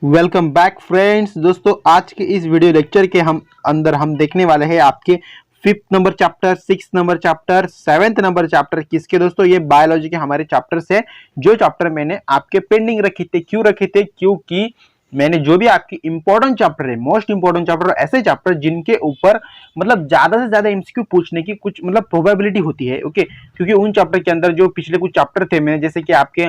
Welcome back friends. दोस्तों आज के इस वीडियो लेक्चर के हम देखने वाले हैं आपके 5th number chapter, 6th number chapter, 7th number chapter. किसके दोस्तों? ये बायोलॉजी के हमारे चैप्टर्स है। जो चैप्टर मैंने आपके पेंडिंग रखे थे। क्यों रखे थे? क्योंकि मैंने जो भी आपकी इंपॉर्टेंट चैप्टर है, मोस्ट इंपॉर्टेंट चैप्टर, ऐसे चैप्टर जिनके ऊपर मतलब ज्यादा से ज्यादा एमसीक्यू पूछने की कुछ मतलब प्रोबेबिलिटी होती है। ओके, क्योंकि उन चैप्टर के अंदर जो पिछले कुछ चैप्टर थे, मैंने जैसे कि आपके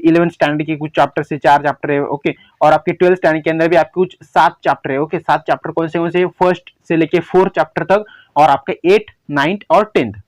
11th स्टैंडर्ड के कुछ चैप्टर से 4 चैप्टर है। ओके, और आपके 12th स्टैंडर्ड के अंदर भी आपके कुछ 7 चैप्टर है। ओके, 7 चैप्टर कौन से? फर्स्ट से लेके 4th चैप्टर तक, और आपके 8th, 9th और 10th।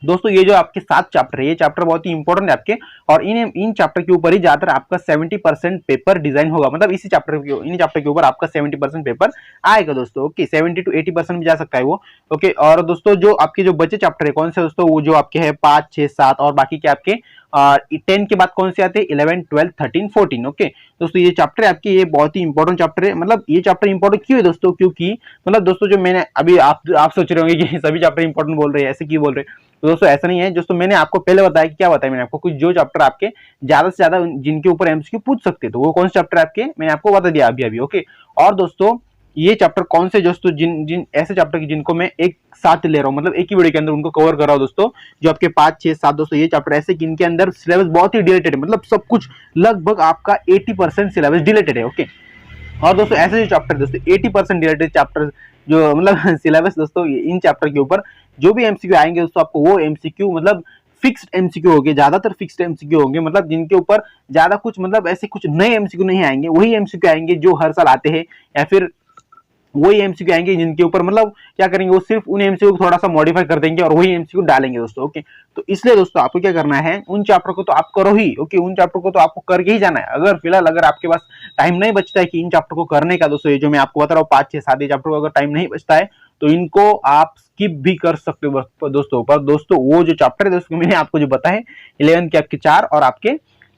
दोस्तों ये जो आपके 7 चैप्टर है, ये चैप्टर बहुत ही इंपॉर्टेंट है आपके, और इन चैप्टर के ऊपर ही ज्यादातर आपका 70% पेपर डिजाइन होगा। मतलब इन चैप्टर के ऊपर आपका 70% पेपर आएगा दोस्तों। ओके, 70 to 80% भी जा सकता है वो। ओके, और दोस्तों जो आपके जो बचे चैप्टर है कौन से दोस्तों? वो जो आपके है 5, 6, 7 और बाकी के आपके 10 के बाद कौन से आते हैं? 11, 12, 13, 14। ओके दोस्तों, ये चैप्टर है आपकी, ये बहुत ही इंपॉर्टेंट चैप्टर है। मतलब ये चैप्टर इंपॉर्टेंट क्यों है दोस्तों? क्योंकि मतलब दोस्तों जो मैंने अभी आप सोच रहे होंगे कि सभी चैप्टर इंपॉर्टेंट बोल रहे हैं, ऐसे क्यों बोल रहे हैं? तो दोस्तों ऐसा नहीं है दोस्तों। मैंने आपको पहले बताया कि क्या बताया मैंने आपको, कुछ जो चैप्टर आपके ज्यादा से ज्यादा जिनके ऊपर एमसीक्यू पूछ सकते हैं, तो वो कौन से चैप्टर आपके मैंने आपको बता दिया अभी। ओके, और दोस्तों ये चैप्टर कौन से दोस्तों, जिन ऐसे चैप्टर की जिनको मैं एक साथ ले रहा हूँ, मतलब एक ही वीडियो के अंदर उनको कवर कर रहा हूँ दोस्तों। जो आपके 5, 6, 7 दोस्तों, ये चैप्टर ऐसे जिनके अंदर सिलेबस बहुत ही डिलेटेड है। मतलब सब कुछ लगभग आपका 80% सिलेबस डिलेटेड है। ओके, और दोस्तों ऐसे जो चैप्टर दोस्तों 80% डिलेटेड चैप्टर जो मतलब सिलेबस दोस्तों, इन चैप्टर के ऊपर जो भी एमसीक्यू आएंगे दोस्तों, आपको वो एमसीक्यू मतलब फिक्स्ड एमसीक्यू होंगे, ज्यादातर फिक्स्ड एमसीक्यू होंगे। मतलब जिनके ऊपर ज्यादा कुछ मतलब ऐसे कुछ नए एमसीक्यू नहीं आएंगे, वही एमसीक्यू आएंगे जो हर साल आते हैं, या फिर वही एमसीक्यू आएंगे जिनके ऊपर मतलब क्या करेंगे, वो सिर्फ उन एमसीक्यू को थोड़ा सा मॉडिफाई कर देंगे और वही एमसीक्यू डालेंगे दोस्तों। ओके, तो इसलिए दोस्तों आपको क्या करना है, उन चैप्टर को तो आप करो ही। ओके, उन चैप्टर को तो आपको करके ही जाना है। अगर फिलहाल अगर आपके पास टाइम नहीं बचता है कि इन चैप्टर को करने का दोस्तों, ये जो मैं आपको बता रहा हूँ 5, 6, 7 चैप्टर को अगर टाइम नहीं बचता है तो इनको आप स्किप भी कर सकते हो दोस्तों। पर दोस्तों वो जो चैप्टर है दोस्तों, मैंने आपको जो बताया 11 के आपके 4 और आपके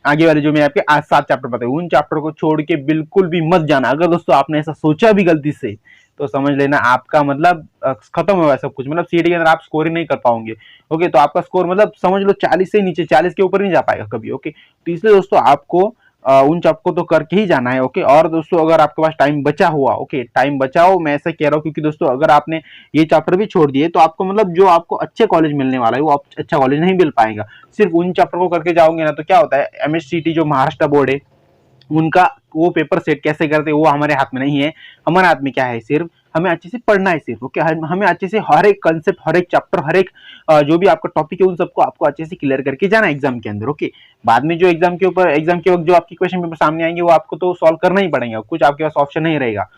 आगे वाले जो मैं आपके आज 7 चैप्टर बताए, उन चैप्टर को छोड़ के बिल्कुल भी मत जाना। अगर दोस्तों आपने ऐसा सोचा भी गलती से, तो समझ लेना आपका मतलब खत्म हुआ सब कुछ। मतलब सीटी के अंदर आप स्कोर ही नहीं कर पाओगे। ओके, तो आपका स्कोर मतलब समझ लो 40 से नीचे, 40 के ऊपर नहीं जा पाएगा कभी। ओके, तो इसलिए दोस्तों आपको उन चैप्टर को तो करके ही जाना है। ओके, और दोस्तों अगर आपके पास टाइम बचा हुआ, ओके टाइम बचाओ, मैं ऐसा कह रहा हूँ क्योंकि दोस्तों अगर आपने ये चैप्टर भी छोड़ दिए तो आपको मतलब जो आपको अच्छे कॉलेज मिलने वाला है वो अच्छा कॉलेज नहीं मिल पाएगा। सिर्फ उन चैप्टर को करके जाओगे ना, तो क्या होता है, एमएससीटी जो महाराष्ट्र बोर्ड है उनका वो पेपर सेट कैसे करते हैं वो हमारे हाथ में नहीं है। हमारे हाथ में क्या है, सिर्फ हमें अच्छे से पढ़ना है सिर्फ। ओके, हमें अच्छे से हर एक कंसेप्ट, हर एक चैप्टर, हर एक जो भी आपका टॉपिक है उन सबको आपको अच्छे से क्लियर करके जाना है एग्जाम के अंदर। ओके, बाद में जो एग्जाम के वक्त जो आपकी क्वेश्चन पेपर सामने आएंगे वो आपको तो सॉल्व करना ही पड़ेगा, कुछ आपके पास ऑप्शन नहीं रहेगा।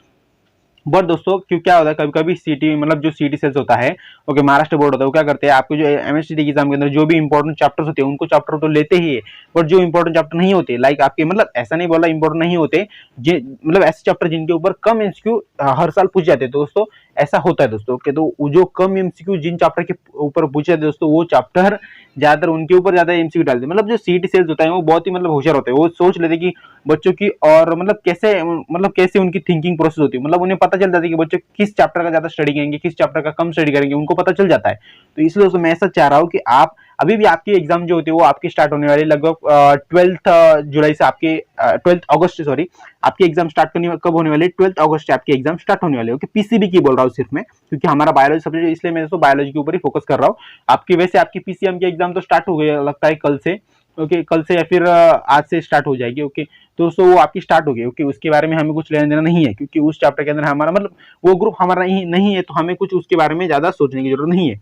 बट दोस्तों क्यों क्या होता है, कभी कभी सीटी मतलब जो सीटी सेल्स होता है, ओके महाराष्ट्र बोर्ड होता है, वो क्या करते हैं, आपको जो एमएससीटी एग्जाम के अंदर जो भी इंपॉर्टेंट चैप्टर्स होते हैं उनको चैप्टर तो लेते ही है, बट जो इंपॉर्टेंट चैप्टर नहीं होते, लाइक आपके मतलब ऐसा नहीं बोला इंपॉर्टेंट नहीं होते, मतलब ऐसे चैप्टर जिनके ऊपर कम एमसीक्यू हर साल पूछ जाते हैं दोस्तों, ऐसा होता है दोस्तों। ओके, तो जो कम एमसीक्यू जिन चैप्टर के ऊपर पूछे जाते हैं दोस्तों, वो चैप्टर ज्यादातर उनके ऊपर ज्यादा एमसीक्यू डालते हैं। मतलब जो सीटी सेल्स होता है वो बहुत ही मतलब होशियार होते हैं, वो सोच लेते कि बच्चों की और मतलब कैसे उनकी थिंकिंग प्रोसेस होती है। मतलब उन्हें पता चल जाता है कि बच्चे किस चैप्टर का ज्यादा स्टडी करेंगे, किस चैप्टर का कम स्टडी करेंगे, उनको पता चल जाता है। तो इसलिए दोस्तों मैं ऐसा चाह रहा हूँ कि आप अभी भी आपकी एग्जाम जो होती है वो आपकी स्टार्ट होने वाली लगभग 12 जुलाई से, आपके 12 अगस्त सॉरी, आपकी एग्जाम स्टार्ट करनी कब होने वाली है? 12 अगस्त से आपकी एग्जाम स्टार्ट होने वाली है। ओके, पीसीबी की बोल रहा हूँ सिर्फ मैं, क्योंकि हमारा बायोलॉजी सब्जेक्ट, इसलिए मैं दोस्तों बायोलॉजी के ऊपर ही फोकस कर रहा हूँ। आपकी वैसे आपकी पीसीएम की एग्जाम तो स्टार्ट हो गई लगता है कल से। ओके, कल से या फिर आज से स्टार्ट हो जाएगी। ओके, तो वो आपकी स्टार्ट हो गई। ओके, उसके बारे में हमें कुछ लेना देना नहीं है, क्योंकि उस चैप्टर के अंदर हमारा मतलब वो ग्रुप हमारा नहीं है, तो हमें कुछ उसके बारे में ज्यादा सोचने की जरूरत नहीं है।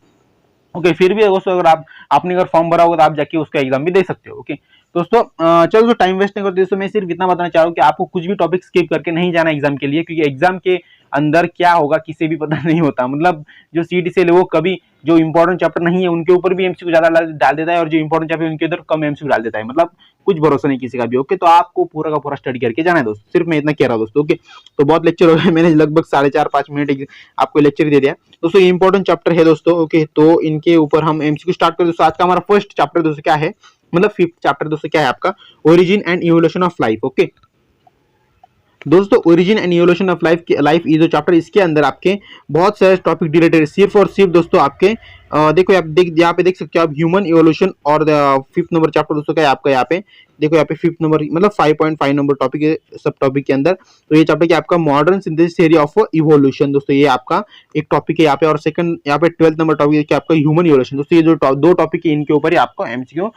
ओके, फिर भी दोस्तों अगर आपने अगर फॉर्म भरा होगा तो आप जाके उसका एग्जाम भी दे सकते हो। ओके दोस्तों, चलो तो टाइम वेस्ट नहीं करते दोस्तों, मैं सिर्फ इतना बताना चाह रहा हूँ कि आपको कुछ भी टॉपिक स्किप करके नहीं जाना एग्जाम के लिए, क्योंकि एग्जाम के अंदर क्या होगा किसी भी पता नहीं होता। मतलब जो सीटी से वो कभी जो इंपॉर्टेंट चैप्टर नहीं है उनके ऊपर भी एमसीक्यू ज्यादा डाल देता है, और जो इंपॉर्टेंट चैप्टर उनके अंदर कम एमसीक्यू डाल देता है। मतलब कुछ भरोसा नहीं किसी का भी। ओके, तो आपको पूरा का पूरा स्टडी करके जाना है दोस्तों, सिर्फ मैं इतना कह रहा हूँ दोस्तों। ओके, तो बहुत लेक्चर हो गए, मैंने लगभग 4.5-5 मिनट आपको लेक्चर दे दिया दोस्तों। ये इंपॉर्टेंट चैप्टर है दोस्तों। ओके, तो इनके ऊपर हम एमसीक्यू स्टार्ट करें दोस्तों। आज का हमारा फर्स्ट चैप्टर दोस्तों क्या है, मतलब 5th चैप्टर दोस्तों क्या है आपका, origin and evolution of life. Okay दोस्तों, origin and evolution of life ये जो चैप्टर, इसके अंदर आपके बहुत सारे टॉपिक रिलेटेड सिर्फ और सिर्फ दोस्तों आपके देखो आप यहाँ पे देख सकते हो आप ह्यूमन इवोल्यूशन, और 5th नंबर चैप्टर दोस्तों क्या है आपका यहाँ पे देखो यहाँ पे 5th नंबर मतलब 5.5 नंबर टॉपिक है सब टॉपिक के अंदर। तो ये चैप्टर क्या आपका modern synthesis theory of evolution दोस्तों, ये आपका एक टॉपिक है यहाँ पे। और सेकंड यहाँ पे 12th नंबर टॉपिक है क्या आपका ह्यूमन इवोल्यूशन दोस्तों। ये जो दो टॉपिक है इनके ऊपर ही आपको एमसीक्यू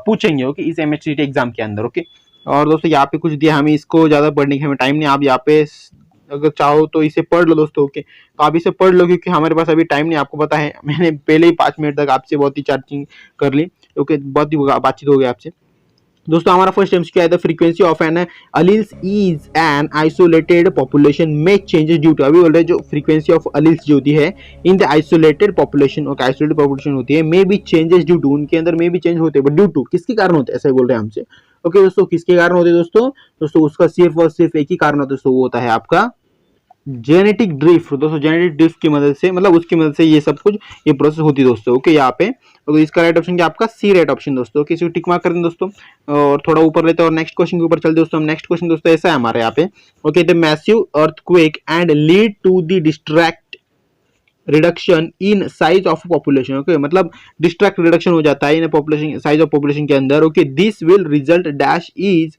पूछेंगे ओके इस एमएचसीटी एग्जाम के अंदर ओके। और दोस्तों यहाँ पे कुछ दिया, हमें इसको ज्यादा पढ़ने की हमें टाइम नहीं, आप यहाँ पे अगर चाहो तो इसे पढ़ लो दोस्तों ओके। तो आप इसे पढ़ लो क्योंकि हमारे पास अभी टाइम नहीं, आपको पता है मैंने पहले ही 5 मिनट तक आपसे बहुत ही चार्जिंग कर ली ओके, बहुत ही बातचीत हो गई आपसे। दोस्तों हमारा फर्स्ट एमसीक्यू है the frequency of an alleles is an isolated population में चेंजेस ड्यू टू, अभी बोल रहे जो फ्रीक्वेंसी ऑफ अलील्स जो होती है in the isolated population okay, isolated population होती है may be changes due to, उनके अंदर में भी चेंज होते हैं बट ड्यू टू किसके कारण होते हैं ऐसा बोल रहे हैं हमसे ओके दोस्तों। किसके कारण होते हैं दोस्तों? दोस्तों उसका सिर्फ और सिर्फ एक ही कारण होता है दोस्तों, वो होता है आपका जेनेटिक ड्रिफ्ट दोस्तों। जेनेटिक ड्रिफ्ट की मदद से मतलब उसकी मदद से ये सब कुछ ये प्रोसेस होती है दोस्तों ओके यहाँ पे। तो इसका राइट ऑप्शन क्या आपका सी राइट ऑप्शन दोस्तों, किसी को टिक मार्क कर दें दोस्तों। और थोड़ा ऊपर लेते हैं और नेक्स्ट क्वेश्चन के ऊपर चलते दोस्तों। हम नेक्स्ट क्वेश्चन दोस्तों ऐसा है हमारे यहाँ पे okay, the massive earthquake and lead to the distract reduction in size of population okay, मतलब डिस्ट्रैक्ट रिडक्शन हो जाता है in population size of population के अंदर okay. This will result dash is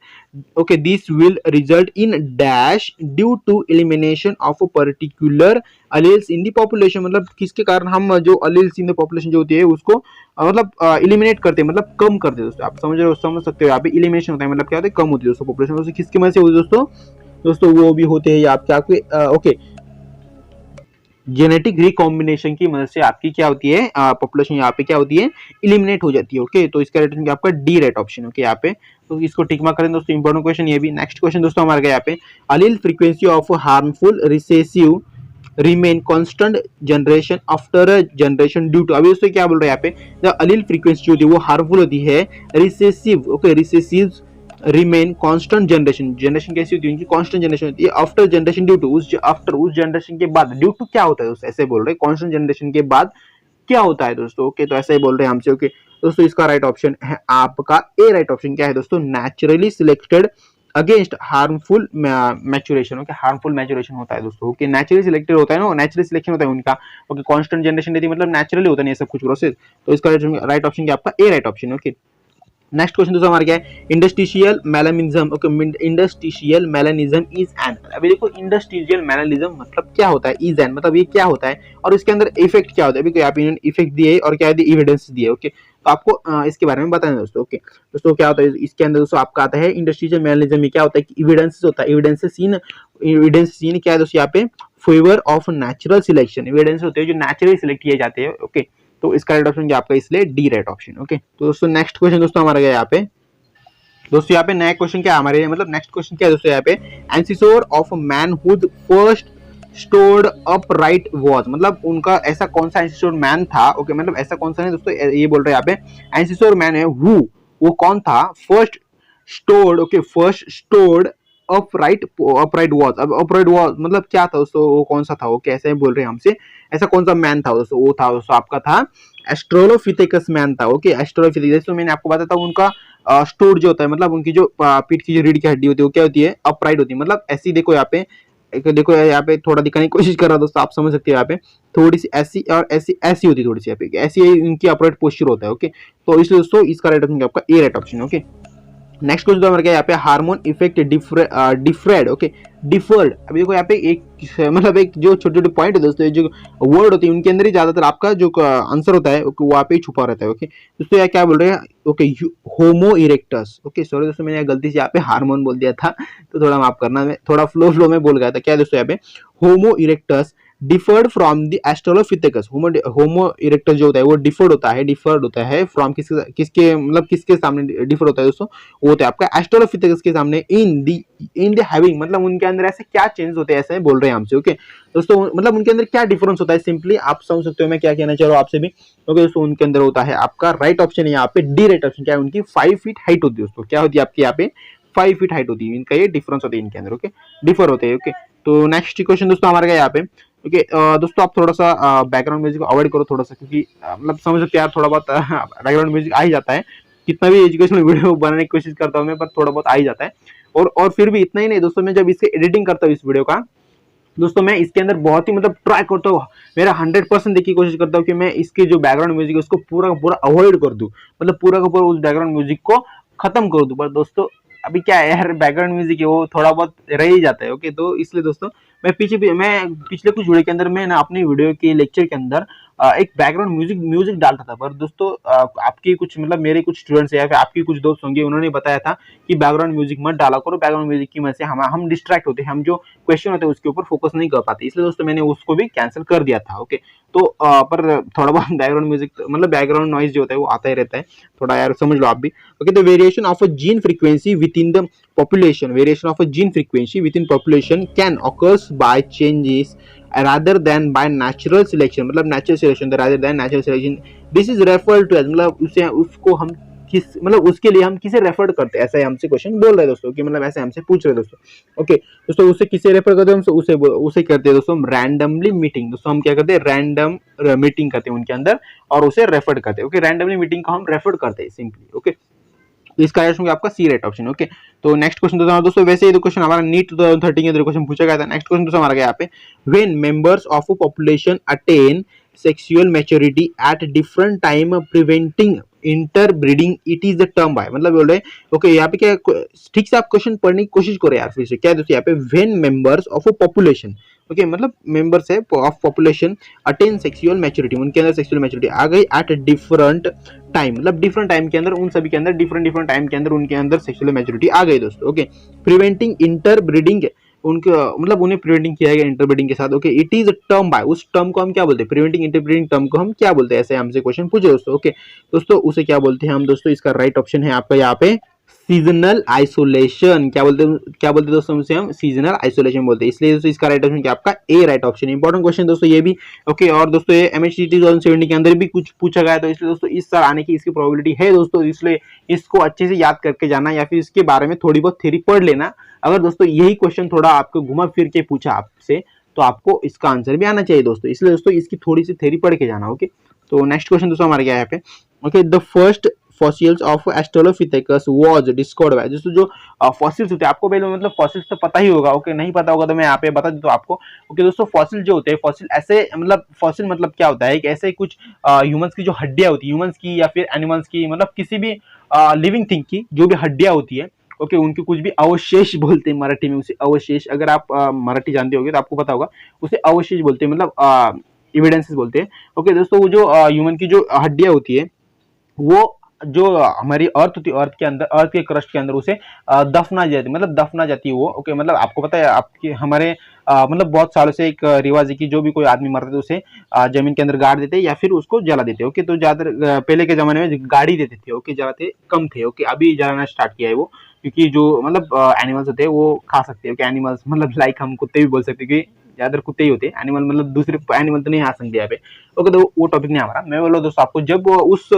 okay, this will result in dash due to elimination of particular alleles in the population, मतलब किसके कारण हम जो अलील्स इन द पॉपुलेशन जो होती है उसको मतलब एलिमिनेट करते हैं, मतलब कम करते हैं दोस्तों। आप समझ सकते हो यहाँ पे एलिमिनेशन होता है मतलब क्या होता है, कम होती है दोस्तों पॉपुलेशन। दोस्तों किसकी वजह से होती है दोस्तों? दोस्तों वो भी होते हैं आपके आपके ओके जेनेटिक रिकॉम्बिनेशन की मदद से आपकी क्या होती है पॉपुलेशन यहाँ पे क्या होती है इलिमिनेट हो जाती है ओके। तो इसका राइट आपका डी राइट ऑप्शन ओके यहाँ पे। तो इसको टिक मार्क करें दोस्तों, इंपॉर्टेंट क्वेश्चन ये भी। नेक्स्ट क्वेश्चन दोस्तों हमारे यहाँ पे allele frequency of harmful recessive remain constant generation after generation due to, अभी दोस्तों क्या बोल रहे हैं यहाँ पे, द अलील फ्रीक्वेंसी जो होती है वो हार्मफुल होती है recessive okay, recessive remain constant generation, generation कैसी होती है उनकी कांस्टेंट जनरेशन होती है after generation due to, after उस जनरेशन के बाद, ड्यू टू क्या होता है दोस्तों ऐसे बोल रहे हैं कांस्टेंट जनरेशन के बाद क्या होता है दोस्तों ओके। तो ऐसे ही बोल रहे हैं हमसे ओके दोस्तों। इसका राइट ऑप्शन है आपका ए राइट ऑप्शन क्या है दोस्तों, naturally selected against harmful maturation okay, harmful maturation होता है दोस्तों ओके। नेचुरली सिलेक्टेड होता है ना, नेचुरली सिलेक्शन होता है उनका ओके, कांस्टेंट जनरेशन रहती है मतलब नेचुरली होता नहीं है सब कुछ प्रोसेस। तो इसका राइट ऑप्शन क्या आपका A right option okay. Next question दोस्तों हमारा क्या है, industrial melanism okay, industrial melanism is an, अभी देखो इंडस्ट्रियल मेलानिज्म मतलब क्या होता है, इज एन मतलब ये क्या होता है और इसके अंदर इफेक्ट क्या होता है, अभी यहाँ पे इफेक्ट दिए और क्या दिए एविडेंस दिए ओके। तो आपको इसके बारे में बताना है दोस्तों ओके। दोस्तों क्या होता है इसके अंदर दोस्तों आपका आता है इंडस्ट्रियल मेलानिज्म में क्या होता है कि एविडेंस होता है, एविडेंस सीन क्या है दोस्तों यहाँ पे favour of natural selection, evidence होते हैं जो नेचुरली सिलेक्ट किए जाते हैं ओके। तो इसका राइट ऑप्शन आपका इसलिए डी राइट ऑप्शन ओके। तो दोस्तों नेक्स्ट क्वेश्चन दोस्तों हमारा गया यहाँ पे दोस्तों, यहाँ पे नया क्वेश्चन क्या हमारे मतलब नेक्स्ट क्वेश्चन क्या है दोस्तों यहाँ पे, ancestor of man who first stood upright was, मतलब उनका ऐसा कौन सा एंसेसोर मैन था ओके, मतलब ऐसा कौन सा नहीं दोस्तों ये बोल रहे हैं यहाँ पे एंसेसोर मैन है हु, वो कौन था first stored okay, first stood upright was. अब अपराइट वॉज मतलब क्या था दोस्तों, वो कौन सा था, वो कैसे बोल रहे हैं हमसे ऐसा कौन सा मैन था दोस्तों, वो था दोस्तों आपका था एस्ट्रोलोपिथेकस मैन था ओके। एस्ट्रोलोपिथेकस तो मैंने आपको बताया था उनका स्टोर जो होता है मतलब उनकी जो पीठ की जो रीढ़ की हड्डी होती है वो क्या होती है अपराइट होती है, मतलब ऐसी देखो यहाँ पे देखो यहाँ पे थोड़ा दिखाने की कोशिश कर रहा दोस्तों, आप समझ सकते हो यहाँ पे थोड़ी सी ऐसी और ऐसी होती है थोड़ी सी यहाँ पे ऐसी इनकी अपराइट पोस्चर होता है ओके। तो इसलिए दोस्तों इसका राइट ऑप्शन आपका A right option okay. Next question हमारे क्या यहाँ पे hormone effect differed okay, differed, अभी देखो यहाँ पे एक मतलब एक जो छोटे छोटे पॉइंट है दोस्तों जो वर्ड होते हैं उनके अंदर ही ज्यादातर आपका जो आंसर होता है वो वहाँ पे ही छुपा रहता है ओके। दोस्तों यहाँ क्या बोल रहे हैं ओके होमो इरेक्टस ओके, सॉरी दोस्तों मैंने गलती से यहाँ पे हार्मोन बोल दिया था तो थोड़ा माफ करना, मैं थोड़ा फ्लो में बोल गया था। क्या दोस्तों यहाँ पे Homo erectus differed from the Australopithecus, Homo erectus जो होता है वो डिफर्ड होता है फ्रॉम किसके मतलब किसके सामने डिफर होता है दोस्तों, वो होता है आपका एस्ट्रोलोपिथेकस के सामने इन द हैविंग, मतलब उनके अंदर ऐसे क्या चेंज होते हैं ऐसे बोल रहे हैं हमसे ओके दोस्तों, मतलब उनके अंदर क्या डिफरेंस होता है सिंपली आप समझ सकते हो मैं क्या कहना चाह रहा हूँ आपसे भी ओके दोस्तों। उनके अंदर होता है आपका राइट ऑप्शन है यहाँ पे डी राइट ऑप्शन, क्या है उनकी 5 फीट हाइट होती है दोस्तों, क्या होती है आपकी यहाँ पे 5 फीट हाइट होती है, इनका ये डिफरेंस होता है इनके अंदर ओके, डिफर होते हैं ओके। तो नेक्स्ट क्वेश्चन दोस्तों हमारे यहाँ पे ओके दोस्तों आप थोड़ा सा बैकग्राउंड म्यूजिक को अवॉइड करो थोड़ा सा, क्योंकि मतलब समझ सकते हैं यार थोड़ा बहुत बैकग्राउंड म्यूजिक आ ही जाता है, कितना भी एजुकेशनल वीडियो बनाने की कोशिश करता हूँ मैं पर थोड़ा बहुत आ ही जाता है। और फिर भी इतना ही नहीं दोस्तों, मैं जब इसके एडिटिंग करता हूँ इस वीडियो का दोस्तों मैं इसके अंदर बहुत ही मतलब ट्राई करता हूँ, मेरा 100% देखने की कोशिश करता हूँ कि मैं इसके जो बैकग्राउंड म्यूजिक है उसको पूरा का पूरा अवॉइड कर दूं, मतलब पूरा का पूरा उस बैकग्राउंड म्यूजिक को खत्म कर दूं, पर दोस्तों अभी क्या है यार, बैकग्राउंड म्यूजिक है वो थोड़ा बहुत रह ही जाता है। ओके, तो इसलिए दोस्तों मैं पिछले कुछ वीडियो के अंदर मैं ना अपनी वीडियो के लेक्चर के अंदर एक बैकग्राउंड म्यूजिक डालता था, पर दोस्तों आपके कुछ मतलब मेरे कुछ स्टूडेंट्स या फिर आपके कुछ दोस्त होंगे, उन्होंने बताया था कि बैकग्राउंड म्यूजिक मत डाला करो, बैकग्राउंड म्यूजिक की वजह से हम डिस्ट्रैक्ट होते हैं, हम जो क्वेश्चन होते हैं उसके ऊपर फोकस नहीं कर पाते, इसलिए दोस्तों मैंने उसको भी कैंसिल कर दिया था। ओके, तो पर थोड़ा बहुत बैकग्राउंड म्यूजिक मतलब बैकग्राउंड नॉइज जो होता है वो आता ही रहता है, थोड़ा यार समझ लो आप भी। ओके, तो variation of a gene frequency with in the population, variation of a gene frequency within population can occurs by changes rather than by natural selection, मतलब natural selection rather than natural selection, this is referred to as, मतलब उसे उसको हम किस मतलब उसके लिए हम किसे रेफर करते हैं, ऐसा हमसे क्वेश्चन बोल रहे हैं दोस्तों, कि मतलब ऐसे हमसे पूछ रहे हैं दोस्तों। ओके दोस्तों, उसे किसे रेफर करते हैं, हम उसे करते हैं दोस्तों रैंडमली मीटिंग। दोस्तों हम क्या करते हैं, रैंडम मीटिंग करते हैं उनके अंदर और उसे रेफर करते हैं। ओके, रैंडमली मीटिंग को हम रेफर करते हैं सिंपली। ओके, तो इसका आंसर होगा आपका सी राइट ऑप्शन। ओके, तो नेक्स्ट क्वेश्चन दोस्तों वैसे ही क्वेश्चन हमारा नीट 2013 के अंदर क्वेश्चन पूछा गया था। नेक्स्ट क्वेश्चन दोस्तों हमारा गया यहाँ पे, when members of a population attain sexual maturity at different time preventing interbreeding it is the term by, मतलब बोल रहे हैं। ओके, यहाँ पे क्या ठीक से आप क्वेश्चन पढ़ने की कोशिश करो यार फिर से, क्या है दोस्तों यहाँ पे, when members of a population, okay मतलब मेंबर्स है of population attain sexual maturity, उनके अंदर सेक्सुअल मैच्योरिटी आ गई एट डिफरेंट टाइम, मतलब डिफरेंट टाइम के अंदर उन सभी के अंदर डिफरेंट टाइम के अंदर उनके अंदर सेक्सुअल मैच्योरिटी आ गई दोस्तों। ओके, प्रिवेंटिंग इंटरब्रीडिंग, उनके मतलब उन्हें प्रिवेंटिंग किया गया इंटरब्रीडिंग के साथ। Okay, it is term by, उस टर्म को हम क्या बोलते हैं, प्रिवेंटिंग इंटरब्रीडिंग टर्म को हम क्या बोलते हैं, ऐसे हमसे क्वेश्चन पूछे दोस्तों। ओके दोस्तों, उसे क्या बोलते हैं हम दोस्तों, इसका राइट ऑप्शन है आपका यहाँ पे सीजनल आइसोलेशन। क्या बोलते दोस्तों उसे हम सीजनल आइसोलेशन बोलते हैं, इसलिए दोस्तों इसका राइट ऑप्शन क्या आपका A right option. Important question दोस्तों ये भी। ओके, और दोस्तों ये एमएचसीटी 2070 के अंदर भी कुछ पूछा गया, तो इसलिए दोस्तों इस साल आने की इसकी प्रोबेबिलिटी है दोस्तों, इसलिए इसको अच्छे से याद करके जाना या फिर इसके बारे में थोड़ी बहुत थ्योरी पढ़ लेना। अगर दोस्तों यही क्वेश्चन थोड़ा आपको घुमा फिर के पूछा आपसे, तो आपको इसका आंसर भी आना चाहिए दोस्तों, इसलिए दोस्तों इसकी थोड़ी सी थ्योरी पढ़ के जाना। ओके, तो नेक्स्ट क्वेश्चन दोस्तों हमारे क्या है यहाँ पे, okay the first fossils of Australopithecus was discovered by, दोस्तों जो फॉसिल्स होते हैं आपको पहले मतलब फॉसिल्स तो पता ही होगा। ओके, नहीं पता होगा तो मैं यहाँ पे बता दूं आपको। ओके दोस्तों, फॉसिल जो होते हैं, फॉसिल ऐसे मतलब फॉसिल मतलब क्या होता है कि ऐसे कुछ ह्यूमंस की जो हड्डियां होती है, ह्यूमंस की या फिर एनिमल्स की, मतलब किसी भी लिविंग थिंग की जो भी हड्डियां होती है, ओके उनके कुछ भी अवशेष बोलते हैं मराठी में, उसे अवशेष, अगर आप मराठी जानते होगे तो आपको पता होगा, उसे अवशेष बोलते हैं, मतलब एविडेंसेस बोलते हैं। ओके दोस्तों, वो जो ह्यूमन की जो हड्डियां होती है, वो जो हमारी अर्थ होती है, अर्थ के अंदर, अर्थ के क्रस्ट के अंदर उसे दफना जाती, मतलब दफना जाती है वो। ओके, मतलब आपको पता है आपके हमारे मतलब बहुत सालों से एक रिवाज है कि जो भी कोई आदमी मरता है उसे जमीन के अंदर गाड़ देते या फिर उसको जला देते। ओके, तो ज्यादा पहले के जमाने में गाड़ी देते थे, ओके जलाते कम थे। ओके, अभी जलाना स्टार्ट किया है वो, क्योंकि जो मतलब एनिमल्स होते हैं वो खा सकते हैं। ओके, एनिमल्स मतलब लाइक हम कुत्ते भी बोल सकते हैं, क्योंकि ज्यादातर कुत्ते ही होते हैं, एनिमल मतलब दूसरे एनिमल तो नहीं आ सकते यहाँ पे। ओके, तो वो टॉपिक नहीं हमारा। मैं बोला दोस्तों आपको, जब उस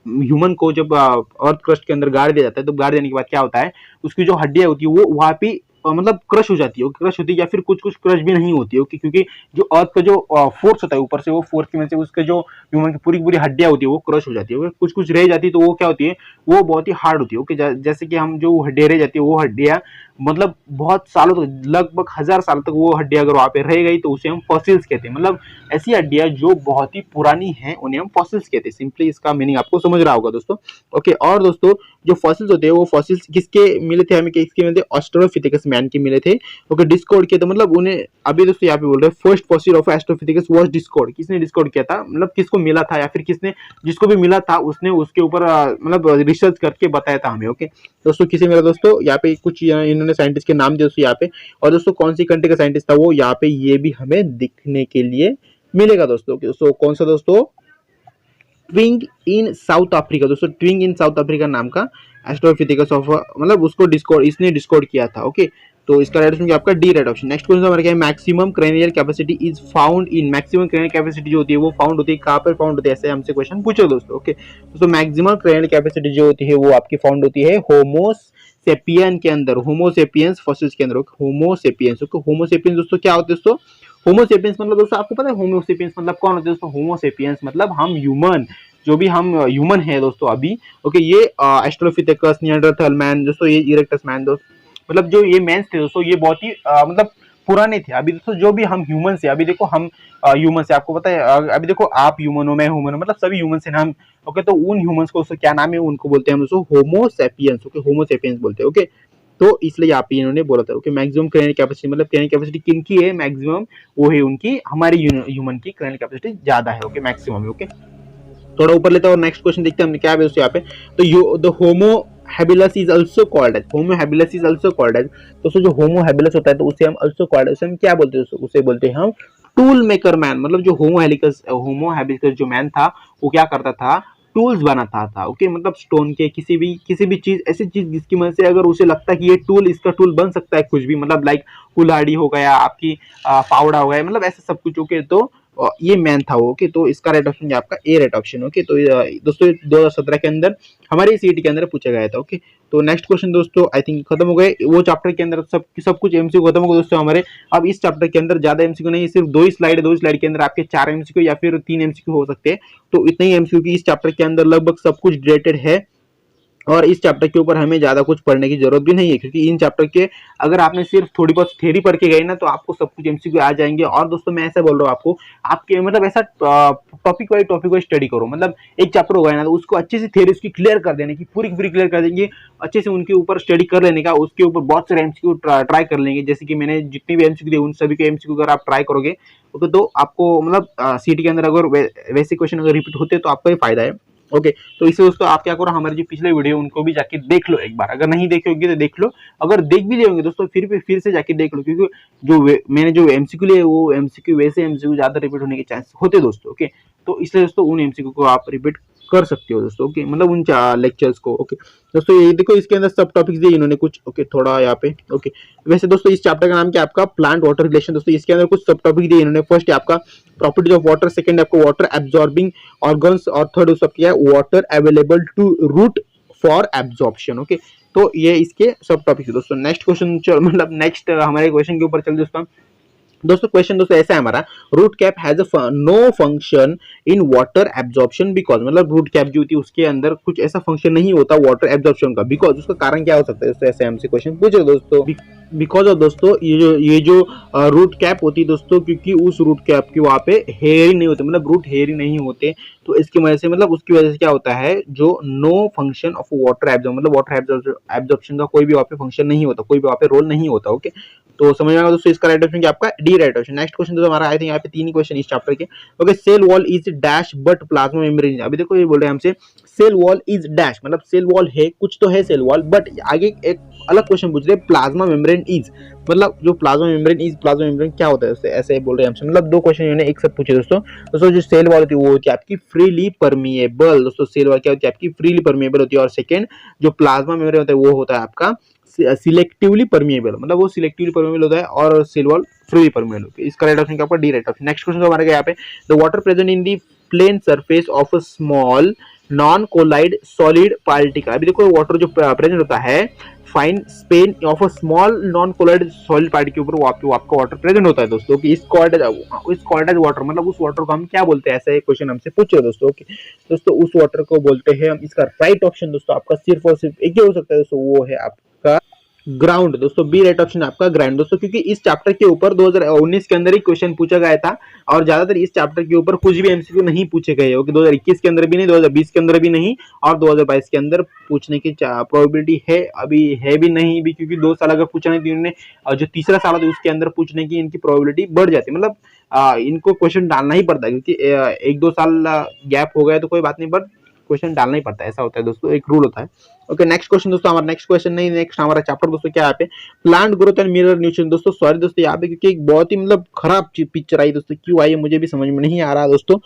ह्यूमन को जब अर्थ क्रस्ट के अंदर गाड़ दिया जाता है, तो गाड़ देने के बाद क्या होता है, उसकी जो हड्डियां होती है वो वहां पे मतलब क्रश हो जाती है, क्रश होती है या फिर कुछ कुछ क्रश भी नहीं होती है। ओके, क्योंकि जो अर्थ का जो फोर्स होता है ऊपर से, वो फोर्स की वजह से उसके जो ह्यूमन की पूरी पूरी हड्डियां होती है वो क्रश हो जाती है। कुछ कुछ रह जाती है तो वो क्या होती है, वो बहुत ही हार्ड होती है। ओके, जैसे कि हम जो हड्डियां रह जाती है, वो हड्डियां मतलब बहुत सालों तक, लगभग 1000 साल तक वो हड्डियां अगर वहां पे रह गई तो उसे हम फॉसिल्स कहते हैं। मतलब ऐसी हड्डियां जो बहुत ही पुरानी है उन्हें हम फॉसिल्स कहते हैं। सिंपली इसका मीनिंग आपको समझ रहा होगा दोस्तों। ओके, और दोस्तों जो फॉसिल्स होते हैं वो फॉसिल्स किसके मिले थे हमें, किसके मिले थे, ऑस्ट्रेलोपिथेकस मैन के मिले थे। ओके, डिस्कवर्ड किया, तो मतलब उन्हें अभी दोस्तों यहाँ पे बोल रहे हैं first fossil of Australopithecus was discovered, किसने डिस्कवर्ड किया था, मतलब किसको मिला था या फिर किसने, जिसको भी मिला था उसने उसके ऊपर मतलब रिसर्च करके बताया था हमें। ओके दोस्तों, किसे मिला दोस्तों, यहाँ पे कुछ इन्होंने साइंटिस्ट के नाम दिए दोस्तों यहाँ पे, और दोस्तों कौन सी कंट्री का साइंटिस्ट था वो यहाँ पे ये भी हमें दिखने के लिए मिलेगा दोस्तों। दोस्तों कौन सा दोस्तों, ट्विंग इन साउथ अफ्रीका। दोस्तों ट्विंग इन साउथ अफ्रीका नाम का एस्ट्रोलोपिथेकस ऑफ, मतलब उसको डिस्कवर, इसने डिस्कवर किया था। ओके, तो इसका राइट ऑप्शन आपका D right option. Next question हमारा क्या है, maximum cranial capacity is found in, maximum cranial capacity जो होती है वो फाउंड होती है कहाँ पर फाउंड होती है, ऐसे हमसे क्वेश्चन पूछो दोस्तों। ओके दोस्तों, मैक्सिमम क्रेनियल कैपेसिटी जो होती है वो आपकी फाउंड होती है होमोसेपियन के अंदर, होमोसेपियंस फॉसिल्स के अंदर। होमोसेपियंस, ओके होमोसेपियंस दोस्तों क्या होते हैं दोस्तों, होमोसेपियंस मतलब दोस्तों आपको पता है होमोसेपियंस मतलब कौन होते हैं दोस्तों, होमोसेपियंस मतलब हम ह्यूमन, जो भी हम ह्यूमन है दोस्तों अभी। ओके, ये एस्ट्रोलोपिथेकस, निएंडरथल मैन दोस्तों, ये इरेक्टस मैन दोस्तों, मतलब जो ये मैंस थे दोस्तों, ये बहुत ही मतलब पुराने थे। अभी दोस्तों जो भी हम ह्यूमन से, अभी देखो हम ह्यूमन से, आपको पता है अभी देखो आप ह्यूमन हो, मैं ह्यूमन हूँ, मतलब सभी ह्यूमन से ना हम। ओके, तो उन ह्यूमंस को क्या नाम है, उनको बोलते हैं हम दोस्तों होमोसेपियंस। ओके, होमोसेपियंस बोलते हैं। ओके, तो इसलिए यहाँ पे इन्होंने बोला था। ओके, मैक्सिमम क्रेनियल कैपेसिटी, मतलब क्रेनियल कैपेसिटी किनकी है मैक्सिमम, वो है उनकी, हमारी ह्यूमन की क्रेनियल कैपेसिटी ज्यादा है। Okay, maximum. ओके, थोड़ा ऊपर लेते हैं और नेक्स्ट क्वेश्चन देखते हैं हमने क्या है दोस्तों यहाँ पे। तो यो the Homo habilis is also called as, Homo habilis is also called as. दोस्तों जो होमो हैबिलस होता है तो उसे हम आल्सो कॉल्ड, उसे हम क्या बोलते हैं दोस्तों, उसे बोलते हैं हम टूल मेकर मैन। मतलब जो होमो हैबिलस जो मैन था वो क्या करता था, टूल्स बनाता था। ओके, मतलब स्टोन के किसी भी चीज, ऐसी चीज जिसकी मदद से अगर उसे लगता है कि ये टूल, इसका टूल बन सकता है कुछ भी, मतलब लाइक कुल्हाड़ी हो गया, आपकी फावड़ा हो गया, मतलब ऐसा सब कुछ। ओके, तो ये मैन था वो। ओके, तो इसका राइट ऑप्शन आपका ए राइट ऑप्शन। ओके, तो दोस्तों 2017 के अंदर हमारे सीईटी के अंदर पूछा गया था। ओके, तो नेक्स्ट क्वेश्चन दोस्तों आई थिंक खत्म हो गए वो चैप्टर के अंदर, सब कुछ एमसीक्यू खत्म हो गया दोस्तों हमारे। अब इस चैप्टर के अंदर ज्यादा एमसीक्यू नहीं, सिर्फ 2 ही स्लाइड है, 2 स्लाइड के अंदर आपके 4 एमसीक्यू या फिर 3 एमसीक्यू हो सकते हैं। तो इतने ही एमसीक्यू की इस चैप्टर के अंदर लगभग सब कुछ रिलेटेड है, और इस चैप्टर के ऊपर हमें ज्यादा कुछ पढ़ने की जरूरत भी नहीं है, क्योंकि इन चैप्टर के अगर आपने सिर्फ थोड़ी बहुत थ्योरी पढ़ के गए ना तो आपको सब कुछ एमसीक्यू आ जाएंगे। और दोस्तों मैं ऐसा बोल रहा हूँ आपको, आपके मतलब ऐसा टॉपिक वाइज स्टडी करो, मतलब एक चैप्टर होगा ना तो उसको अच्छे से थ्योरी उसकी क्लियर कर देने की, पूरी क्लियर कर देंगे, अच्छे से उनके ऊपर स्टडी कर लेने का, उसके ऊपर बहुत सारे एमसीक्यू ट्राई कर लेंगे। जैसे कि मैंने जितने भी एमसीक्यू दिए उन सभी के एमसीक्यू अगर आप ट्राई करोगे तो आपको मतलब सीटी के अंदर अगर वैसे क्वेश्चन अगर रिपीट होते हैं तो आपका ही फायदा है। ओके, तो इसे दोस्तों आप क्या करो, हमारे जो पिछले वीडियो उनको भी जाके देख लो एक बार, अगर नहीं देखे होंगे तो देख लो, अगर देख भी होंगे दोस्तों फिर से जाके देख लो, क्योंकि जो मैंने जो एमसीक्यू लिए वो एमसीक्यू वैसे एमसीक्यू ज्यादा रिपीट होने के चांस होते दोस्तों। ओके, तो इसलिए दोस्तों उन एमसीक्यू को आप रिपीट कर सकते हो दोस्तों। ओके, मतलब उन लेक्चर्स को। ओके दोस्तों, ये देखो इसके अंदर सब टॉपिक्स दिए इन्होंने कुछ। ओके, थोड़ा यहाँ पे। ओके, वैसे दोस्तों इस चैप्टर का नाम क्या है आपका, प्लांट वाटर रिलेशन। दोस्तों इसके अंदर कुछ सब टॉपिक दिए इन्होंने। फर्स्ट है आपका प्रॉपर्टीज ऑफ वाटर, सेकंड आपको वाटर एब्जॉर्बिंग ऑर्गन्स, और थर्ड सब क्या है, water available to root for absorption. Okay, तो ये इसके सब टॉपिक है दोस्तों। नेक्स्ट क्वेश्चन, मतलब नेक्स्ट हमारे क्वेश्चन के ऊपर चल दोस्तों। दोस्तों क्वेश्चन दोस्तों ऐसा है हमारा, root cap has no function in water absorption because, मतलब रूट कैप जो होती है उसके अंदर कुछ ऐसा फंक्शन नहीं होता वाटर एब्जॉर्प्शन का, बिकॉज उसका कारण क्या हो सकता है दोस्तों, ऐसे हमसे क्वेश्चन पूछे दोस्तों। बिकॉज ऑफ दोस्तों ये जो रूट कैप होती है दोस्तों, क्योंकि उस रूट कैप की वहां पे हेयर ही नहीं होते, मतलब रूट हेयर ही नहीं होते, तो इसकी वजह से, मतलब उसकी वजह से क्या होता है, जो no function of water absorb, मतलब वाटर एब्जॉर्प्शन का कोई भी वहां पे फंक्शन नहीं होता, कोई भी वहां पे रोल नहीं होता। ओके, तो समझ में आएगा दोस्तों, इसका राइट ऑप्शन क्या आपका D right option. Next question दोस्तों हमारा आई थिंक यहाँ पे 3 ही क्वेश्चन इस चैप्टर के। Okay, cell wall is dash but plasma membrane, अभी देखो ये बोल रहे हैं हमसे सेल वॉल इज डैश, मतलब सेल वॉल है, कुछ तो है सेल वॉल, बट आगे एक अलग क्वेश्चन पूछ रहे हैं, प्लाज्मा मेम्ब्रेन इज, मतलब जो प्लाज्मा मेम्ब्रेन क्या होता है उससे, ऐसे बोल रहे हैं हमसे, मतलब 2 क्वेश्चन इन्होंने एक साथ पूछे दोस्तों। दोस्तों जो सेल वॉल होती है वो होती है आपकी फ्रीली परमिएबल। दोस्तों सेल वॉल क्या होती है आपकी, फ्रीली परमिएबल होती है, और सेकंड जो प्लाज्मा मेम्ब्रेन होता है वो होता है आपका सिलेक्टिवली परमिएबल, मतलब वो सिलेक्टिवली परमिएबल होता है, और सेल वॉल फ्रीली परमिएबल होती है। इसका राइट ऑप्शन क्या आपका D right option. Next question हमारे यहाँ पे, the water present in the plane surface of a small non colloid solid particle, अभी देखो वाटर जो प्रेजेंट होता है fine span of a small non colloid solid particle के ऊपर वो आपका वाटर प्रेजेंट होता है दोस्तों, कि इस कॉल्ड एज वाटर, मतलब उस वाटर को हम क्या बोलते हैं, ऐसा एक क्वेश्चन हमसे पूछे दोस्तों। ओके दोस्तों, उस वाटर को बोलते हैं हम, इसका राइट ऑप्शन दोस्तों आपका सिर्फ और सिर्फ एक ही हो सकता है दोस्तों, वो है आपका ग्राउंड। दोस्तों बी राइट ऑप्शन आपका ग्राउंड दोस्तों, क्योंकि इस चैप्टर के ऊपर 2019 के अंदर ही क्वेश्चन पूछा गया था, और ज्यादातर इस चैप्टर के ऊपर कुछ भी एमसीक्यू नहीं पूछे गए, ओके 2021 के अंदर भी नहीं, 2020 के अंदर भी नहीं, और 2022 के अंदर पूछने की प्रोबेबिलिटी है अभी है भी नहीं भी, क्योंकि 2 साल अगर पूछा नहीं तो इन्होंने जो तीसरा साल होता है उसके अंदर पूछने की इनकी प्रोबेबिलिटी बढ़ जाती है, मतलब इनको क्वेश्चन डालना ही पड़ता है, क्योंकि 1-2 साल गैप हो गया तो कोई बात नहीं, बट क्वेश्चन डालना ही पड़ता है, ऐसा होता है दोस्तों, एक रूल होता है। ओके नेक्स्ट क्वेश्चन दोस्तों, हमारा नेक्स्ट क्वेश्चन नहीं, नेक्स्ट हमारा चैप्टर दोस्तों क्या है यहाँ पे, plant growth and mineral nutrition. दोस्तों सॉरी दोस्तों यहाँ पे, क्योंकि एक बहुत ही मतलब खराब पिक्चर आई दोस्तों, क्यों आई मुझे भी समझ में नहीं आ रहा दोस्तों,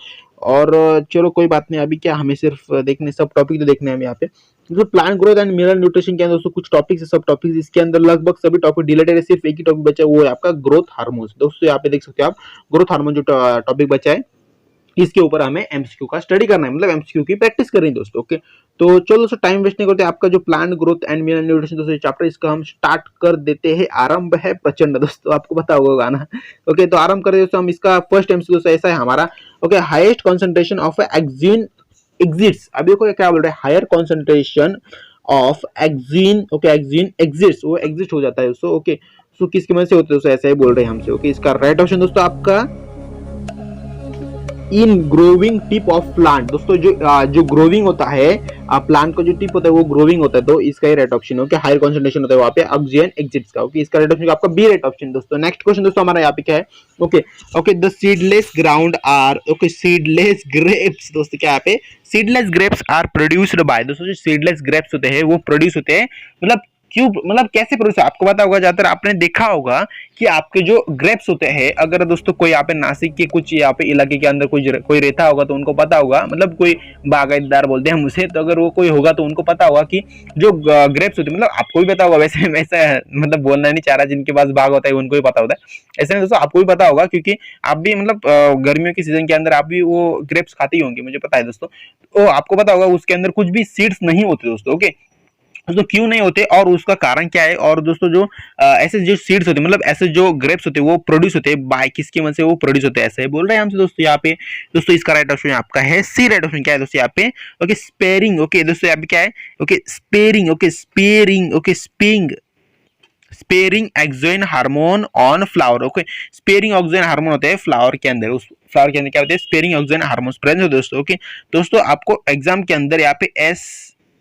और चलो कोई बात नहीं, अभी क्या हमें सिर्फ देखने सब टॉपिक तो देखने हैं यहाँ पे। जो plant growth and mineral nutrition के अंदर दोस्तों कुछ टॉपिक्स है, सब टॉपिक्स इसके अंदर लगभग सभी टॉपिक डिलेटेड है, सिर्फ एक ही टॉपिक बचा है, वो है आपका ग्रोथ हार्मोन्स। दोस्तों यहाँ पे देख सकते हो आप, ग्रोथ हार्मोन जो टॉपिक बचा है इसके ऊपर हमें एमसीक्यू का स्टडी करना है, मतलब एमसीक्यू की प्रैक्टिस करनी है दोस्तों। ओके तो चलो दोस्तों टाइम वेस्ट नहीं करते, आपका जो plant growth and mineral nutrition दोस्तों चैप्टर इसका हम स्टार्ट कर देते हैं। आरंभ है प्रचंड दोस्तों, आपको पता होगा गाना। ओके तो आरंभ करें दोस्तों हम, इसका फर्स्ट एमसीक्यू दोस्तों ऐसा है हमारा। Okay highest concentration of auxin exists, अभी देखो क्या बोल रहे हैं, higher concentration of auxin, okay auxin exists, वो एग्जिस्ट हो जाता है दोस्तों। ओके तो किसकी मदद से होते हैं दोस्तों, ऐसा ही बोल रहे हैं हमसे। ओके, इसका राइट ऑप्शन दोस्तों आपका इन ग्रोविंग टिप ऑफ प्लांट। दोस्तों जो ग्रोविंग होता है प्लांट का जो टिप होता है वो ग्रोविंग होता है, तो इसका ही राइट ऑप्शन है। ओके, हायर कंसंट्रेशन होता है वहाँ पे ऑक्सीजन एग्जिट्स का। ओके, इसका राइट ऑप्शन आपका बी राइट ऑप्शन दोस्तों। नेक्स्ट क्वेश्चन दोस्तों हमारा यहाँ पे क्या है, okay okay, the seedless ground are, okay seedless grapes दोस्तों, क्या यहाँ पे seedless grapes are produced by. दोस्तों जो सीडलेस ग्रेप्स होते हैं वो प्रोड्यूस होते हैं, मतलब क्यों, मतलब कैसे प्रोड्यूस, आपको पता होगा, ज्यादातर आपने देखा होगा कि आपके जो ग्रेप्स होते हैं, अगर दोस्तों कोई यहाँ पे नासिक के कुछ यहाँ पे इलाके के अंदर कोई रहता होगा तो उनको पता होगा, मतलब कोई बागायतदार बोलते हैं हम उसे, तो अगर वो कोई होगा तो उनको पता होगा कि जो ग्रेप्स होते हैं, मतलब आपको भी पता होगा, वैसे वैसे मतलब बोलना नहीं चाह रहा, जिनके पास बाग होता है उनको भी पता होता है, ऐसे नहीं दोस्तों, आपको भी पता होगा क्योंकि आप भी मतलब गर्मियों के सीजन के अंदर आप भी वो ग्रेप्स खाते ही होंगे, मुझे पता है दोस्तों। तो आपको पता होगा उसके अंदर कुछ भी सीड्स नहीं होते दोस्तों। ओके, दोस्तों क्यों नहीं होते और उसका कारण क्या है, और दोस्तों जो ऐसे जो सीड्स होते हैं, मतलब ऐसे जो ग्रेप्स होते हैं वो प्रोड्यूस होते हैं बाय किसकी मदद से वो प्रोड्यूस होते हैं, ऐसे बोल रहे हैं हमसे दोस्तों यहाँ पे। दोस्तों इसका राइट ऑप्शन आपका है सी राइट ऑप्शन। क्या है दोस्तों यहाँ पे, ओके स्पेयरिंग। ओके दोस्तों यहाँ पे क्या है, okay spraying, okay spraying, okay spring spraying oxygen hormone on flower. Okay, spraying oxygen hormone होते हैं फ्लावर के अंदर, उस फ्लावर के अंदर क्या होते हैं, स्पेयरिंग ऑक्सीजन हार्मोन प्रेजेंट होते हैं दोस्तों। ओके दोस्तों, आपको एग्जाम के अंदर यहाँ पे एस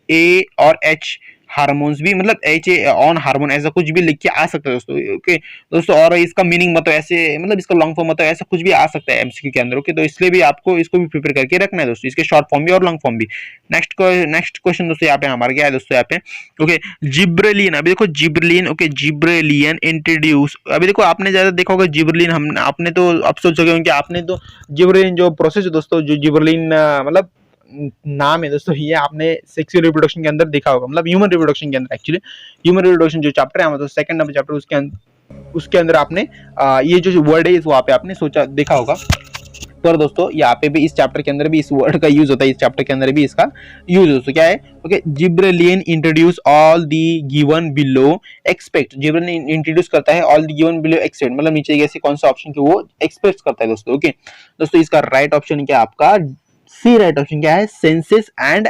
ए और एच हार्मोन्स भी, मतलब एच ए ऑन हार्मोन ऐसा कुछ भी लिख के आ सकता है दोस्तों। ओके दोस्तों, और इसका मीनिंग मतलब ऐसे, मतलब इसका लॉन्ग फॉर्म मतलब ऐसा कुछ भी आ सकता है एमसीक्यू के अंदर। ओके, तो इसलिए भी आपको इसको भी प्रिपेयर करके रखना है दोस्तों, इसके शॉर्ट फॉर्म भी और लॉन्ग फॉर्म भी। नेक्स्ट क्वेश्चन दोस्तों यहाँ पे हमारा क्या है दोस्तों यहाँ पे, ओके जिब्रेलिन। अभी देखो जिब्रेलिन, ओके जिब्रेलियन इंट्रोड्यूस, अभी देखो आपने ज्यादा देखा होगा जिब्रेलिन, हम आपने तो अब सोच सके कि आपने तो जिब्रेलिन जो प्रोसेस है दोस्तों, जो जिब्रेलिन मतलब नाम है दोस्तों, ये आपने सेक्सुअल रिप्रोडक्शन के अंदर देखा होगा, मतलब ह्यूमन रिप्रोडक्शन के अंदर, एक्चुअली ह्यूमन रिप्रोडक्शन जो चैप्टर है हमारा सेकंड नंबर चैप्टर, उसके अंदर आपने ये जो वर्ड है वहाँ पे आपने सोचा देखा होगा। पर दोस्तों यहाँ पे भी इस चैप्टर के अंदर भी इस वर्ड का यूज होता है, इस चैप्टर के अंदर भी इसका यूज दोस्तों क्या है, okay gibberellin introduce all the given below expect. Gibberellin introduce करता है all the given below expect, मतलब नीचे जैसे कौन सा ऑप्शन के वो एक्सपेक्ट करता है दोस्तों। ओके दोस्तों, इसका राइट ऑप्शन क्या आपका सी राइट ऑप्शन क्या है, सेंसेस एंड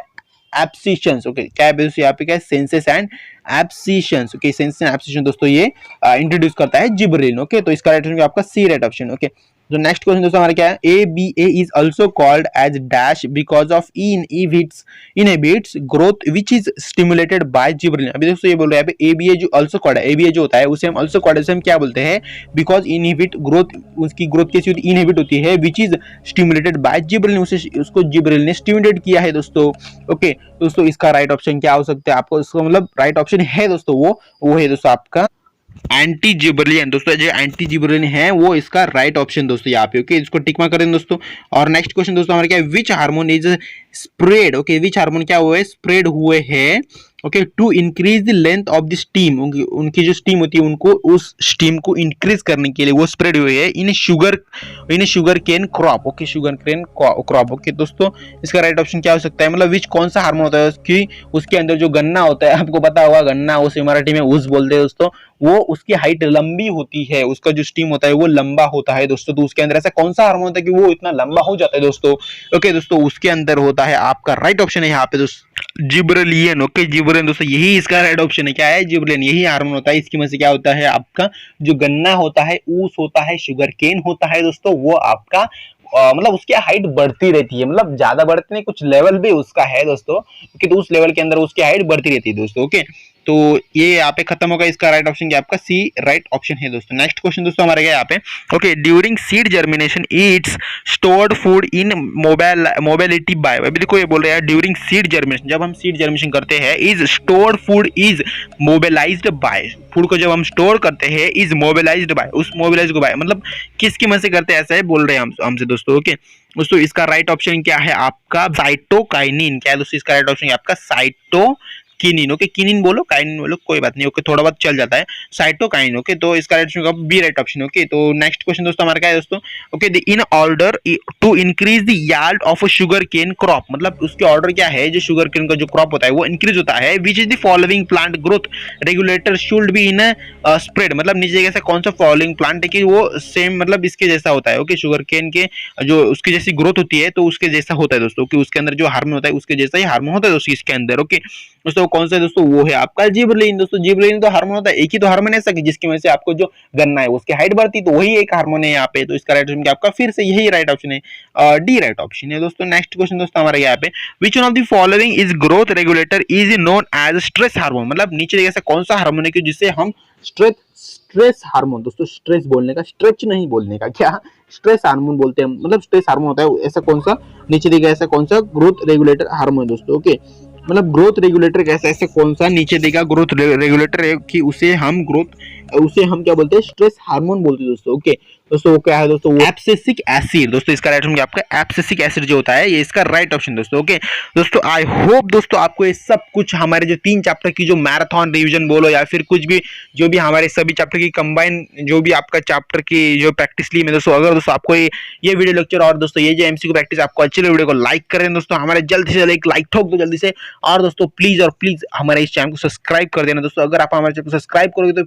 एब्सिशंस। ओके क्या है दोस्तों यहाँ पे क्या है, senses and abscissions. Okay senses and abscissions दोस्तों ये इंट्रोड्यूस करता है जिब्रेलिन। ओके तो इसका राइट ऑप्शन आपका सी राइट ऑप्शन। ओके तो नेक्स्ट क्वेश्चन दोस्तों हमारा क्या है, ABA is also called as dash because of inhibits growth which is stimulated by gibberellin. अभी दोस्तों ये बोल रहे हैं यहाँ पे ABA जो आल्सो कॉल्ड है, ABA जो होता है उसे हम आल्सो कॉल्ड, हम क्या बोलते हैं, बिकॉज इनहिबिट ग्रोथ, उसकी ग्रोथ कैसी होती है, इनहिबिट होती है, which is stimulated by gibberellin, उसको जिब्रेलिन ने स्टिमुलेट किया है दोस्तों। ओके दोस्तों इसका राइट ऑप्शन क्या हो सकता है, आपको इसका मतलब राइट ऑप्शन है दोस्तों वो है दोस्तों आपका एंटी जिब्रेलिन। दोस्तों जो एंटी जिब्रेलिन है वो इसका राइट ऑप्शन दोस्तों यहाँ पे। ओके इसको टिक मार्क करें दोस्तों। और नेक्स्ट क्वेश्चन दोस्तों हमारा क्या है, which hormone is spread. Okay which hormone क्या हुए, स्प्रेड हुए हैं okay to increase the length of the stem, उनकी जो स्टीम होती है उनको उस स्टीम को इंक्रीज करने के लिए वो स्प्रेड हुए है in sugar cane crop. Okay sugar cane crop. Okay दोस्तों इसका राइट ऑप्शन क्या हो सकता है, मतलब विच कौन सा हार्मोन होता है उसके अंदर जो गन्ना होता है, आपको पता होगा गन्ना उसे मराठी में ऊस बोलते हैं दोस्तों, वो उसकी हाइट लंबी होती है, उसका जो स्टीम होता है वो लंबा होता है दोस्तों। तो उसके अंदर ऐसा कौन सा हार्मोन होता है कि वो इतना लंबा हो जाता है दोस्तों। ओके दोस्तों उसके अंदर होता है आपका राइट ऑप्शन है यहाँ पे दोस्तों जिब्रेलिन। ओके जिब्रेलिन दोस्तों यही इसका राइट ऑप्शन है, क्या है जिब्रेलिन, यही हार्मोन होता है। इसकी वजह से क्या होता है, आपका जो गन्ना होता है, ऊस होता है, शुगर केन होता है दोस्तों, वो आपका मतलब उसकी हाइट बढ़ती रहती है, मतलब ज्यादा बढ़ती नहीं, कुछ लेवल भी उसका है दोस्तों, क्योंकि तो उस लेवल के अंदर उसकी हाइट बढ़ती रहती है दोस्तों। ओके तो ये यहाँ पे खत्म होगा, इसका राइट ऑप्शन क्या आपका सी राइट ऑप्शन है दोस्तों। नेक्स्ट क्वेश्चन दोस्तों हमारे क्या यहाँ पे, okay during seed germination its stored food in mobility by. अभी देखो ये बोल रहे हैं ड्यूरिंग सीड जर्मिनेशन, जब हम सीड जर्मिनेशन करते हैं, is stored food is mobilized by, food को जब हम स्टोर करते हैं इज मोबिलाइज्ड बाय, उस मोबिलाइज को बाय मतलब किसकी मदद से करते हैं, ऐसा ही बोल रहे हैं हमसे दोस्तों। ओके दोस्तों इसका राइट ऑप्शन क्या है आपका साइटोकाइनिन। क्या है दोस्तों इसका राइट ऑप्शन आपका साइटोकिनिन। ओके किनिन बोलो काइनिन बोलो कोई बात नहीं, ओके थोड़ा बहुत चल जाता है, साइटोकाइन। ओके तो इसका right option B right option. Okay तो नेक्स्ट क्वेश्चन दोस्तों हमारा क्या है दोस्तों, okay in order to increase the yield of a sugar cane crop, मतलब उसके ऑर्डर क्या है, जो शुगर केन का जो क्रॉप होता है वो इंक्रीज होता है, which is the following plant growth regulator should be in spread, मतलब नीचे जैसा कौन सा फॉलोइंग प्लांट है कि वो सेम मतलब इसके जैसा होता है। ओके शुगर केन के जो उसकी जैसी ग्रोथ होती है तो उसके जैसा होता है दोस्तों, कि उसके अंदर जो हार्मोन होता है उसके जैसा ही हार्मोन होता है दोस्तों इसके अंदर। ओके दोस्तों कौन सा दोस्तों, वो है आपका जिबरेलिन। दोस्तों जिबरेलिन तो हार्मोन होता है, एक ही तो हार्मोन ऐसा जिसकी वजह से आपको जो गन्ना है उसकी हाइट बढ़ती, तो वही एक हार्मोन है यहाँ पे। तो इसका राइट ऑप्शन आपका फिर से यही राइट ऑप्शन है, डी राइट ऑप्शन है। दोस्तों नेक्स्ट क्वेश्चन दोस्तों हमारा यहाँ पे, which one of the following is growth regulator is known as stress hormone, मतलब नीचे ऐसा कौन सा हार्मोन है कि जिससे हम स्ट्रेस हार्मोन, दोस्तों स्ट्रेस बोलने का, स्ट्रेच नहीं बोलने का, क्या स्ट्रेस हार्मोन बोलते हैं, मतलब स्ट्रेस हार्मोन होता है ऐसा कौन सा, नीचे देगा ऐसा कौन सा ग्रोथ रेगुलेटर हार्मोन दोस्तों। ओके, मतलब ग्रोथ रेगुलेटर कैसा, ऐसे कौन सा नीचे देगा ग्रोथ रेगुलेटर है कि उसे हम क्या बोलते हैं, स्ट्रेस हार्मोन बोलते हैं दोस्तों। ओके दोस्तों, वो क्या है दोस्तों, वो एब्सिसिक एसिड। दोस्तों इसका राइट ऑप्शन आपका एब्सिसिक एसिड जो होता है, ये इसका राइट ऑप्शन दोस्तों। ओके दोस्तों, आई होप दोस्तों आपको ये सब कुछ हमारे जो 3 चैप्टर की जो मैराथन रिवीजन बोलो या फिर कुछ भी जो भी हमारे सभी चैप्टर की कंबाइन जो भी आपका चैप्टर की जो प्रैक्टिस ली मैं दोस्तों, अगर दोस्तों आपको ये वीडियो लेक्चर और दोस्तों ये जो एमसीक्यू प्रैक्टिस आपको अच्छी लगी, वीडियो को लाइक करें दोस्तों, हमारे जल्द से जल्द एक लाइक ठोक दो जल्दी से, और दोस्तों प्लीज हमारे इस चैनल को सब्सक्राइब कर देना दोस्तों। अगर आप हमारे चैनल को सब्सक्राइब करोगे तो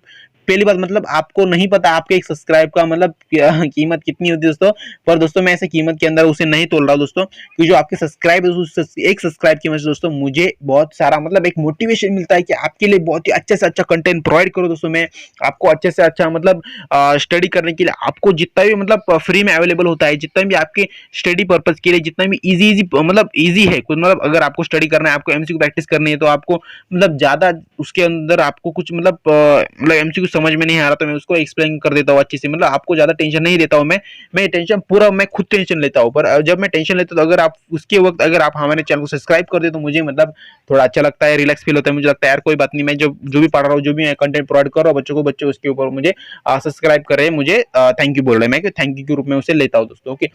पहली बात, मतलब आपको नहीं पता आपके एक सब्सक्राइब का मतलब कीमत कितनी होती है दोस्तों, पर दोस्तों मैं ऐसे कीमत के अंदर उसे नहीं तोल रहा हूं दोस्तों, कि जो आपके सब्सक्राइब एक सब्सक्राइब की वजह से दोस्तों मुझे बहुत सारा मतलब एक मोटिवेशन मिलता है कि आपके लिए बहुत ही अच्छे से अच्छा कंटेंट प्रोवाइड करो दोस्तों। मैं आपको अच्छे से अच्छा मतलब स्टडी करने के लिए आपको जितना भी मतलब फ्री में अवेलेबल होता है, जितना भी आपके स्टडी पर्पज के लिए जितना भी इजी मतलब इजी है कुछ, मतलब अगर आपको स्टडी करना है, आपको एमसीक्यू प्रैक्टिस करनी है, तो आपको मतलब ज्यादा उसके अंदर आपको कुछ मतलब एमसीक्यू समझ में नहीं आ रहा तो मैं उसको एक्सप्लेन कर देता हूँ अच्छे से, मतलब आपको ज्यादा टेंशन नहीं देता हूँ मैं टेंशन पूरा मैं खुद टेंशन लेता हूँ, पर जब मैं टेंशन लेता हूँ तो अगर आप उसके वक्त अगर आप हमारे चैनल को सब्सक्राइब कर दे तो मुझे मतलब थोड़ा अच्छा लगता है, रिलैक्स फील होता है, मुझे लगता है यार कोई बात नहीं, मैं जो भी पढ़ रहा हूँ, जो भी मैं कंटेंट प्रोवाइड कर रहा हूँ बच्चे उसके ऊपर मुझे सब्सक्राइब कर रहे हैं, मुझे थैंक यू बोल रहे हैं, मैं थैंक यू के रूप में उसे लेता हूँ दोस्तों। ओके,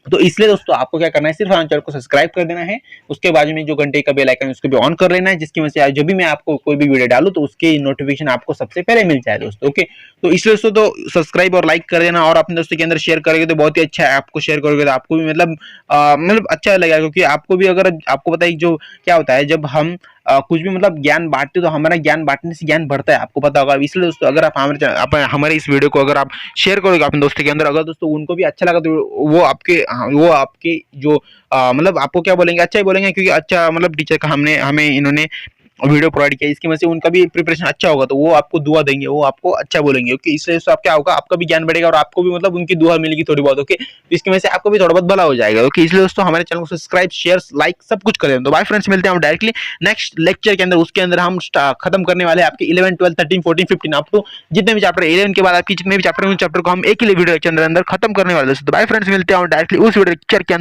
तो इसलिए दोस्तों आपको क्या करना है, सिर्फ हमारे चैनल को सब्सक्राइब कर देना है, उसके बाजू में जो घंटे का बेल आइकन है उसको भी ऑन कर लेना है, जिसकी वजह से जब भी मैं आपको कोई भी वीडियो डालूं तो उसकी नोटिफिकेशन आपको सबसे पहले मिल जाए दोस्तों। ओके, तो इसलिए दोस्तों तो सब्सक्राइब और लाइक कर देना, और अपने दोस्तों के अंदर शेयर करेंगे तो बहुत ही अच्छा है, आपको शेयर करोगे तो आपको भी मतलब अच्छा लगेगा, क्योंकि आपको भी अगर आपको पता है जो क्या होता है जब हम कुछ भी मतलब ज्ञान बांटते तो हमारा ज्ञान बांटने से ज्ञान बढ़ता है, आपको पता होगा। इसलिए दोस्तों अगर आप हमारे इस वीडियो को अगर आप शेयर करोगे अपने दोस्तों के अंदर, अगर दोस्तों उनको भी अच्छा लगा तो वो आपके जो मतलब आपको क्या बोलेंगे, अच्छा ही बोलेंगे, क्योंकि अच्छा मतलब टीचर का हमें इन्होंने वीडियो प्रोवाइड किया, इसकी वजह से उनका भी प्रिपरेशन अच्छा होगा, तो वो आपको दुआ देंगे, वो आपको अच्छा बोलेंगे। ओके, इसलिए आप क्या होगा, आपका भी ज्ञान बढ़ेगा और आपको भी मतलब उनकी दुआ मिलेगी थोड़ी बहुत। ओके, तो इसकी वजह से आपको भी थोड़ा बहुत भला हो जाएगा। ओके, इसलिए दोस्तों हमारे चैनल को सब्सक्राइब शेयर लाइक सब कुछ करें। तो बाय फ्रेंड्स, मिलते हैं हम डायरेक्टली नेक्स्ट लेक्चर के अंदर, उसके अंदर हम खत्म करने वाले हैं आपके 11 12 13 14 15 अप टू जितने भी चैप्टर 11 के बाद आपकी जितने भी चैप्टर उन चैप्टर को हम एक ही वीडियो के अंदर खत्म करने वाले हैं। तो बाय फ्रेंड्स, मिलते हैं डायरेक्टली उस वीडियो लेक्चर के अंदर।